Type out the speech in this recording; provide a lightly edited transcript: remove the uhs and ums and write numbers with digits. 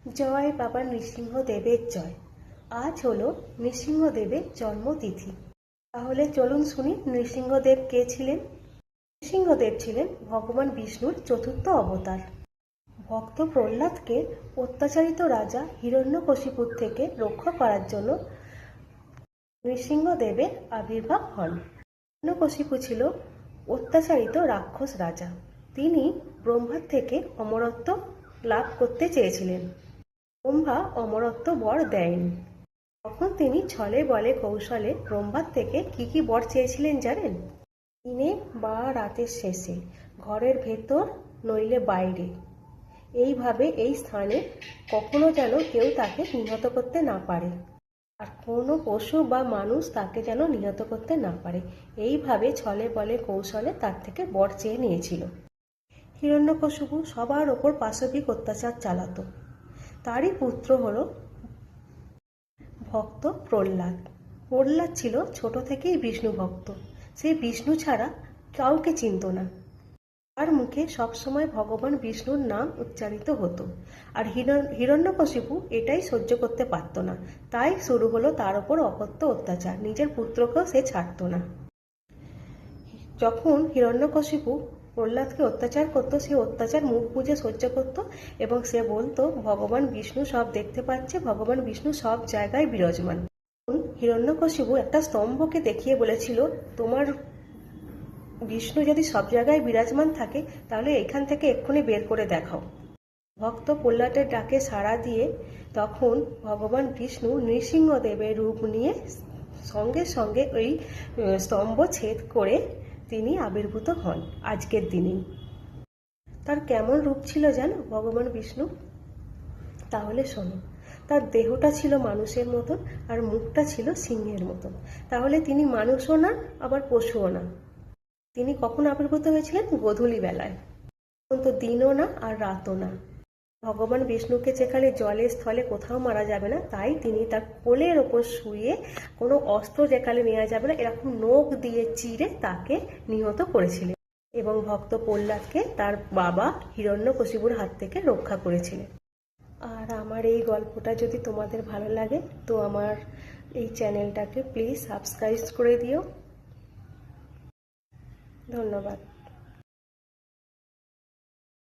জয় বাবা নৃসিংহদেবের জয়। আজ হলো নৃসিংহদেবের জন্মতিথি। তাহলে চলুন শুনি নৃসিংহদেব কে ছিলেন। নৃসিংহদেব ছিলেন ভগবান বিষ্ণুর চতুর্থ অবতার। ভক্ত প্রহ্লাদকে অত্যাচারিত রাজা হিরণ্যকশিপুর থেকে রক্ষা করার জন্য নৃসিংহদেবের আবির্ভাব হন। হিরণ্যকশিপু ছিল অত্যাচারিত রাক্ষস রাজা। তিনি ব্রহ্মার থেকে অমরত্ব লাভ করতে চেয়েছিলেন। ব্রহ্মা অমরত্ব বর দেয়নি। তখন তিনি ছলে বলে কৌশলে ব্রহ্মার থেকে কি বর চেয়েছিলেন জানেন? দিনে বা রাতের শেষে, ঘরের ভেতর নইলে বাইরে, এইভাবে এই স্থানে কখনো যেন কেউ তাকে নিহত করতে না পারে, আর কোনো পশু বা মানুষ তাকে যেন নিহত করতে না পারে। এইভাবে ছলে বলে কৌশলে তার থেকে বর চেয়ে নিয়েছিল। হিরণ্যকশিপু সবার ওপর পাশবিক অত্যাচার চালাতো। তারই পুত্র হলো ভক্ত প্রহ্লাদ। প্রহ্লাদ ছিল ছোট থেকেই বিষ্ণু ভক্ত। সে বিষ্ণু ছাড়া কাউকে চিনত না। তার মুখে সবসময় ভগবান বিষ্ণুর নাম উচ্চারিত হতো। আর হিরণ্যকশিপু এটাই সহ্য করতে পারত না। তাই শুরু হলো তার ওপর অকথ্য অত্যাচার। নিজের পুত্রকেও সে ছাড়ত না। যখন হিরণ্যকশিপু প্রহ্লাদকে অত্যাচার করতো, সে অত্যাচার মুখ বুজে সহ্য করত এবং সে বলতো ভগবান বিষ্ণু সব দেখতে পাচ্ছে, ভগবান বিষ্ণু সব জায়গায় বিরাজমান। হিরণ্যকশিপু একটা স্তম্ভকে দেখিয়ে বলেছিল, তোমার বিষ্ণু যদি সব জায়গায় বিরাজমান থাকে তাহলে এখান থেকে এক্ষুনি বের করে দেখাও। ভক্ত প্রহ্লাদের ডাকে সাড়া দিয়ে তখন ভগবান বিষ্ণু নৃসিংহদেবের রূপ নিয়ে সঙ্গে সঙ্গে ওই স্তম্ভ ছেদ করে তিনি আবির্ভূত হন আজকের দিনেই। তার কেমন রূপ ছিল জানো ভগবান বিষ্ণু? তাহলে শোনো। তার দেহটা ছিল মানুষের মতন আর মুখটা ছিল সিংহের মতন। তাহলে তিনি মানুষও না আবার পশুও না। তিনি কখন আবির্ভূত হয়েছিলেন? গোধূলি বেলায়। তো দিনও না আর রাতও না। ভগবান বিষ্ণুকে যেখানে জলে স্থলে কোথাও মারা যাবে না, তাই তিনি তার কোলের ওপর শুয়ে কোনো অস্ত্র যেখানে নেওয়া যাবে না এরকম নখ দিয়ে চিরে তাকে নিহত করেছিলেন এবং ভক্ত প্রহ্লাদকে তার বাবা হিরণ্যকশিপুর হাত থেকে রক্ষা করেছিলেন। আর আমার এই গল্পটা যদি তোমাদের ভালো লাগে তো আমার এই চ্যানেলটাকে প্লিজ সাবস্ক্রাইব করে দিও। ধন্যবাদ।